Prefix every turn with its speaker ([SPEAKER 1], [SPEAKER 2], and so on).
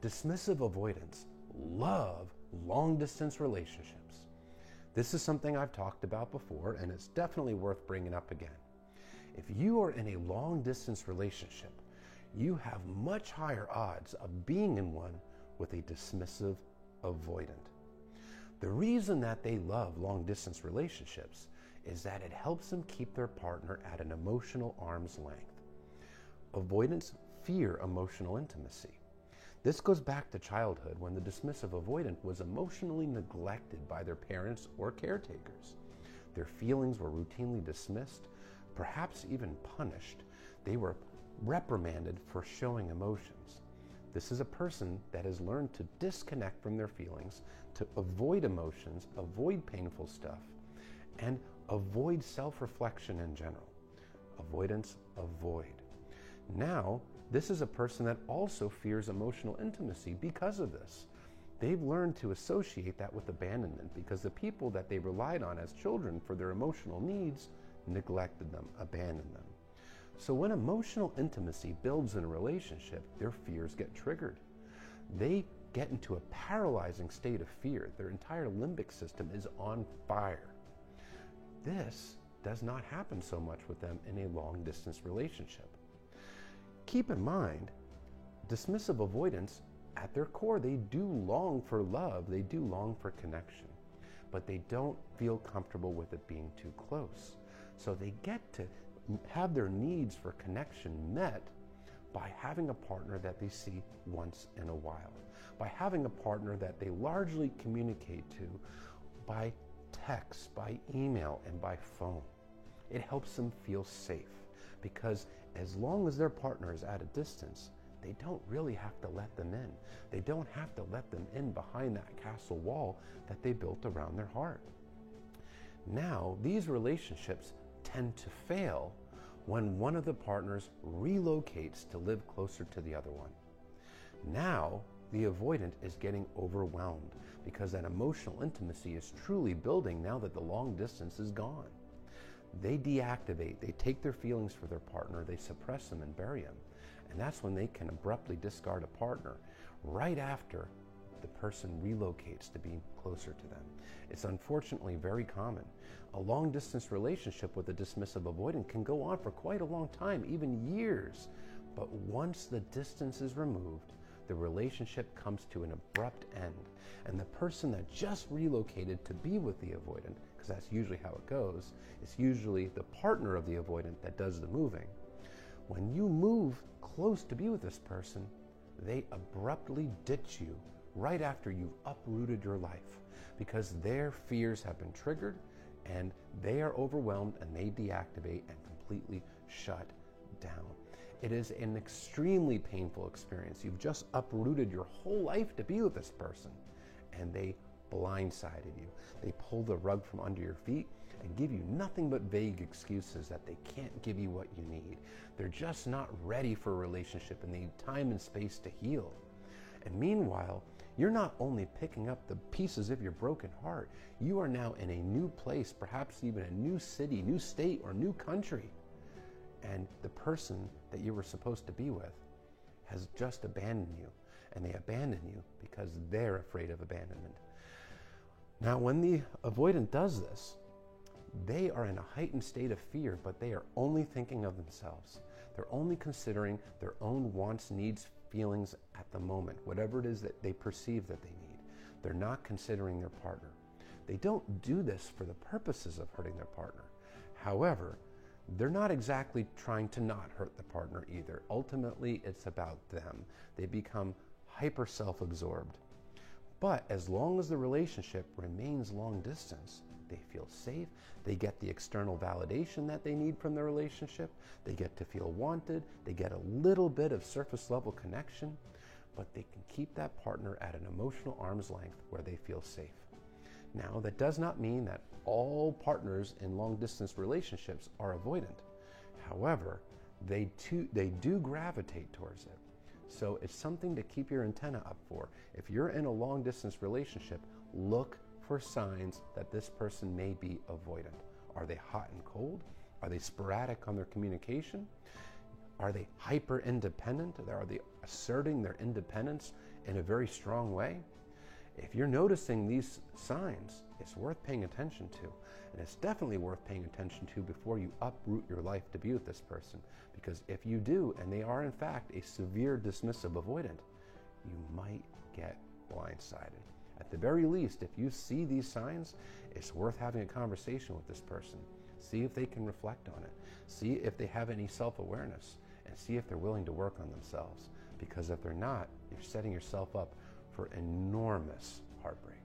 [SPEAKER 1] Dismissive avoidants love long-distance relationships. This is something I've talked about before, and it's definitely worth bringing up again. If you are in a long-distance relationship, you have much higher odds of being in one with a dismissive avoidant. The reason that they love long-distance relationships is that it helps them keep their partner at an emotional arm's length. Avoidants fear emotional intimacy. This goes back to childhood when the dismissive avoidant was emotionally neglected by their parents or caretakers. Their feelings were routinely dismissed, perhaps even punished. They were reprimanded for showing emotions. This is a person that has learned to disconnect from their feelings, to avoid emotions, avoid painful stuff, and avoid self-reflection in general. Avoidance, avoid. Now, this is a person that also fears emotional intimacy because of this. They've learned to associate that with abandonment because the people that they relied on as children for their emotional needs neglected them, abandoned them. So when emotional intimacy builds in a relationship, their fears get triggered. They get into a paralyzing state of fear. Their entire limbic system is on fire. This does not happen so much with them in a long-distance relationship. Keep in mind, dismissive avoidants, at their core, they do long for love, they do long for connection, but they don't feel comfortable with it being too close. So they get to have their needs for connection met by having a partner that they see once in a while, by having a partner that they largely communicate to by text, by email, and by phone. It helps them feel safe because as long as their partner is at a distance, they don't really have to let them in. They don't have to let them in behind that castle wall that they built around their heart. Now, these relationships tend to fail when one of the partners relocates to live closer to the other one. Now, the avoidant is getting overwhelmed because that emotional intimacy is truly building now that the long distance is gone. They deactivate, they take their feelings for their partner, they suppress them and bury them. And that's when they can abruptly discard a partner right after the person relocates to be closer to them. It's unfortunately very common. A long distance relationship with a dismissive avoidant can go on for quite a long time, even years. But once the distance is removed, the relationship comes to an abrupt end. And the person that just relocated to be with the avoidant, because that's usually how it goes, it's usually the partner of the avoidant that does the moving. When you move close to be with this person, they abruptly ditch you right after you've uprooted your life because their fears have been triggered and they are overwhelmed and they deactivate and completely shut down. It is an extremely painful experience. You've just uprooted your whole life to be with this person and they blindsided you. They pull the rug from under your feet and give you nothing but vague excuses that they can't give you what you need. They're just not ready for a relationship and they need time and space to heal. And meanwhile, you're not only picking up the pieces of your broken heart, you are now in a new place, perhaps even a new city, new state, or new country. And the person that you were supposed to be with has just abandoned you. And they abandon you because they're afraid of abandonment. Now, when the avoidant does this, they are in a heightened state of fear, but they are only thinking of themselves. They're only considering their own wants, needs, feelings at the moment, whatever it is that they perceive that they need. They're not considering their partner. They don't do this for the purposes of hurting their partner. However, they're not exactly trying to not hurt the partner either. Ultimately, it's about them. They become hyper self-absorbed. But as long as the relationship remains long distance, they feel safe, they get the external validation that they need from the relationship, they get to feel wanted, they get a little bit of surface level connection, but they can keep that partner at an emotional arm's length where they feel safe. Now, that does not mean that all partners in long distance relationships are avoidant. However, they do gravitate towards it. So it's something to keep your antenna up for. If you're in a long distance relationship, look for signs that this person may be avoidant. Are they hot and cold? Are they sporadic on their communication? Are they hyper independent? Are they asserting their independence in a very strong way? If you're noticing these signs, it's worth paying attention to. And it's definitely worth paying attention to before you uproot your life to be with this person. Because if you do, and they are in fact a severe dismissive avoidant, you might get blindsided. At the very least, if you see these signs, it's worth having a conversation with this person. See if they can reflect on it. See if they have any self-awareness, and see if they're willing to work on themselves. Because if they're not, you're setting yourself up for enormous heartbreak.